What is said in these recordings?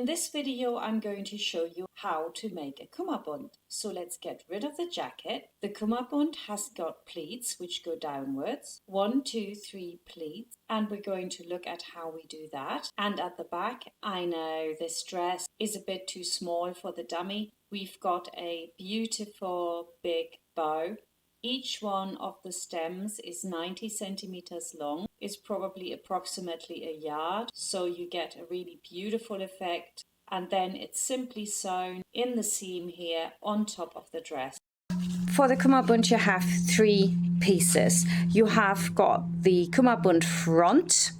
In this video, I'm going to show you how to make a cummerbund. So let's get rid of the jacket. The cummerbund has got pleats which go downwards. 1, 2, 3 pleats. And we're going to look at how we do that. And at the back, I know this dress is a bit too small for the dummy. We've got a beautiful big bow. Each one of the stems is 90 centimeters long, is probably approximately a yard, so you get a really beautiful effect. And then it's simply sewn in the seam here on top of the dress. For the cummerbund you have 3 pieces. You have got the cummerbund front,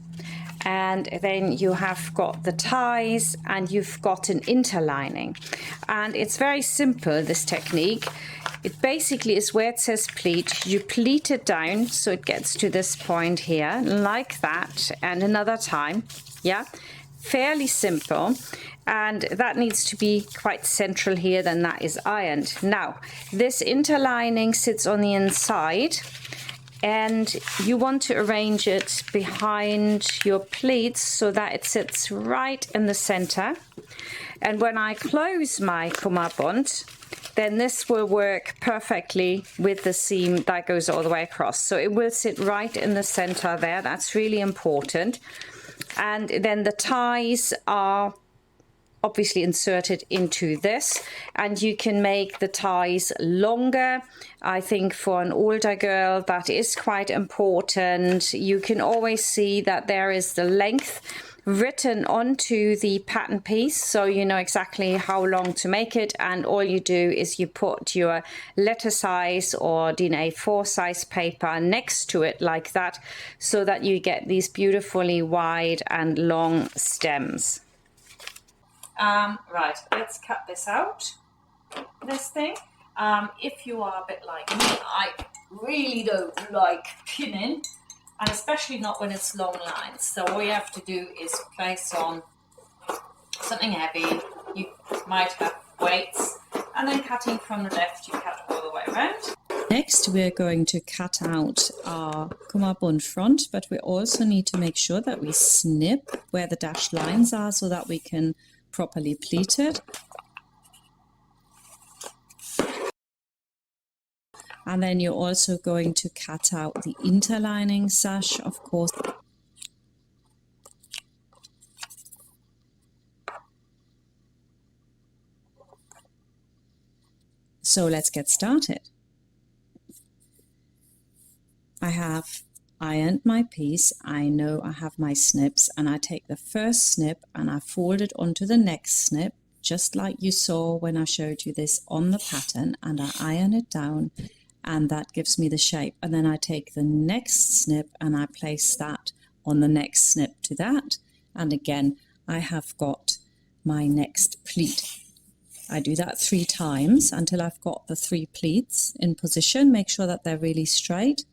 and then you have got the ties, and you've got an interlining. And it's very simple, this technique. It basically is where it says pleat, you pleat it down so it gets to this point here, like that, and another time, yeah? Fairly simple, and that needs to be quite central here, then that is ironed. Now, this interlining sits on the inside, and you want to arrange it behind your pleats so that it sits right in the center. And when I close my cummerbund, then this will work perfectly with the seam that goes all the way across. So it will sit right in the center there. That's really important. And then the ties are obviously inserted into this, and you can make the ties longer. I think for an older girl that is quite important. You can always see that there is the length written onto the pattern piece, so you know exactly how long to make it, and all you do is you put your letter size or DIN A4 size paper next to it like that, so that you get these beautifully wide and long stems. Right, let's cut this out, this thing. If you are a bit like me, I really don't like pinning, and especially not when it's long lines. So all you have to do is place on something heavy. You might have weights, and then cutting from the left, you cut all the way around. Next, we're going to cut out our cummerbund front, but we also need to make sure that we snip where the dashed lines are so that we can properly pleat it. And then you're also going to cut out the interlining sash, of course. So let's get started. I have ironed my piece. I know I have my snips, and I take the first snip and I fold it onto the next snip, just like you saw when I showed you this on the pattern, and I iron it down, and that gives me the shape. And then I take the next snip and I place that on the next snip to that, and again I have got my next pleat. I do that 3 times until I've got the 3 pleats in position. Make sure that they're really straight.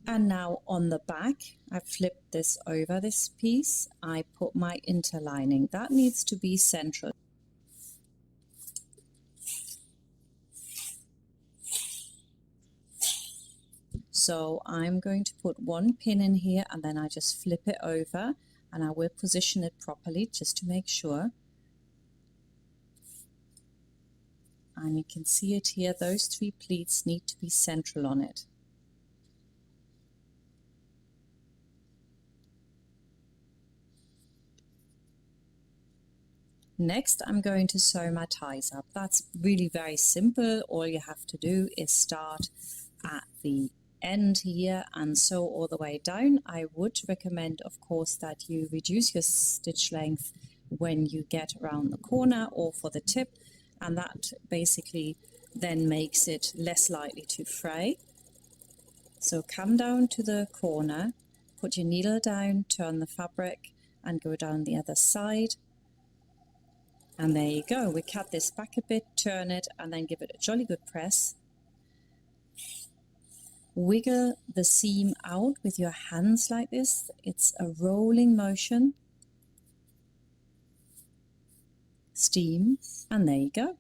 And now on the back, I flipped this over this piece. I put my interlining. That needs to be central. So I'm going to put 1 pin in here, and then I just flip it over, and I will position it properly just to make sure. And you can see it here, those 3 pleats need to be central on it. Next, I'm going to sew my ties up. That's really very simple. All you have to do is start at the end here and sew all the way down. I would recommend, of course, that you reduce your stitch length when you get around the corner or for the tip, and that basically then makes it less likely to fray. So come down to the corner, put your needle down, turn the fabric, and go down the other side. And there you go. We cut this back a bit, turn it, and then give it a jolly good press. Wiggle the seam out with your hands like this. It's a rolling motion. Steam, and there you go.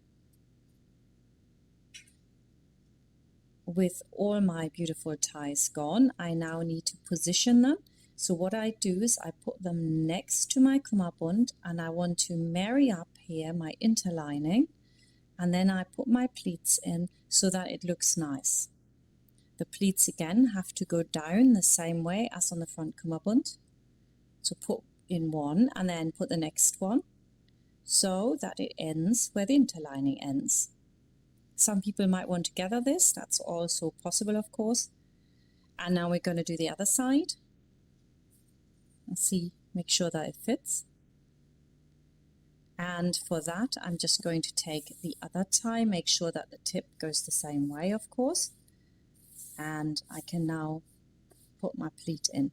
with all my beautiful ties gone, I now need to position them. So what I do is I put them next to my Cummerbund, and I want to marry up here my interlining, and then I put my pleats in so that it looks nice. The pleats again have to go down the same way as on the front Cummerbund. So put in one and then put the next one so that it ends where the interlining ends. Some people might want to gather this, that's also possible of course. And now we're going to do the other side. And see, make sure that it fits. And for that I'm just going to take the other tie, make sure that the tip goes the same way of course. And I can now put my pleat in.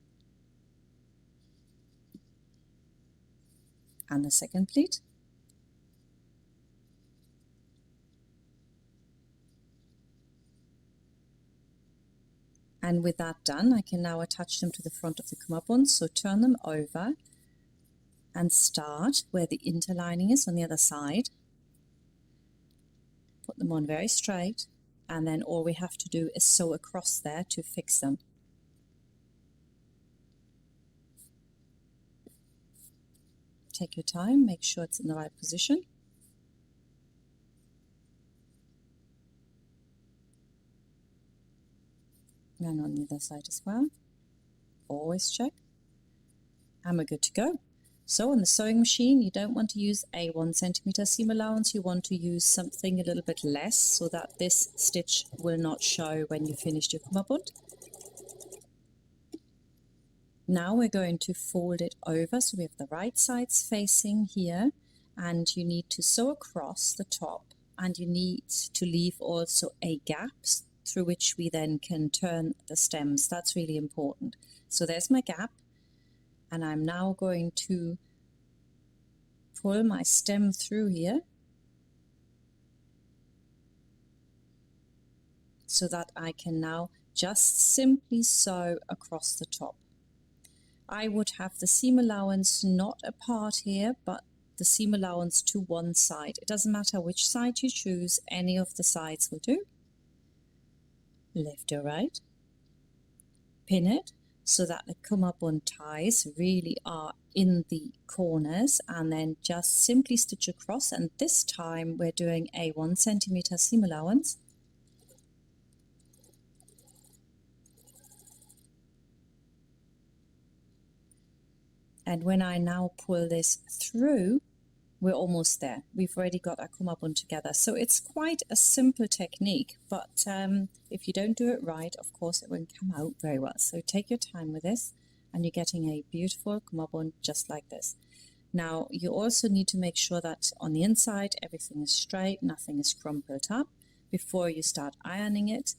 And the second pleat. And with that done, I can now attach them to the front of the Cummerbund. So turn them over and start where the interlining is on the other side. Put them on very straight, and then all we have to do is sew across there to fix them. Take your time, make sure it's in the right position. And on the other side as well. Always check. And we're good to go. So on the sewing machine, you don't want to use a 1 centimeter seam allowance. You want to use something a little bit less so that this stitch will not show when you finished your Cummerbund. Now we're going to fold it over so we have the right sides facing here, and you need to sew across the top, and you need to leave also a gap through which we then can turn the stems. That's really important. So there's my gap, and I'm now going to pull my stem through here so that I can now just simply sew across the top. I would have the seam allowance not apart here, but the seam allowance to one side. It doesn't matter which side you choose, any of the sides will do. Left or right. Pin it so that the Cummerbund ties really are in the corners, and then just simply stitch across, and this time we're doing a 1 centimeter seam allowance. And when I now pull this through, we're almost there. We've already got our Cummerbund together. So it's quite a simple technique, but if you don't do it right, of course it won't come out very well. So take your time with this, and you're getting a beautiful Cummerbund just like this. Now you also need to make sure that on the inside everything is straight, nothing is crumpled up before you start ironing it.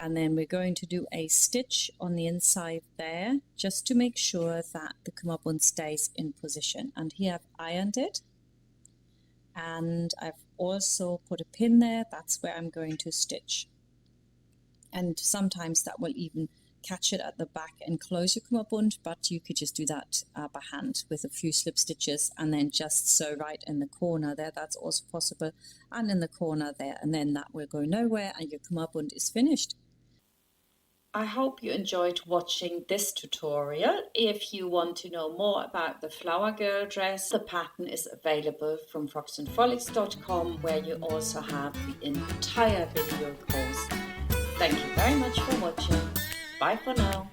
And then we're going to do a stitch on the inside there just to make sure that the Cummerbund stays in position. And here I've ironed it, and I've also put a pin there. That's where I'm going to stitch. And sometimes that will even catch it at the back and close your Cummerbund, but you could just do that by hand with a few slip stitches and then just sew right in the corner there. That's also possible, and in the corner there, and then that will go nowhere and your Cummerbund is finished. I hope you enjoyed watching this tutorial. If you want to know more about the Flowergirl dress, the pattern is available from frocksfrolics.com, where you also have the entire video course. Thank you very much for watching. Bye for now.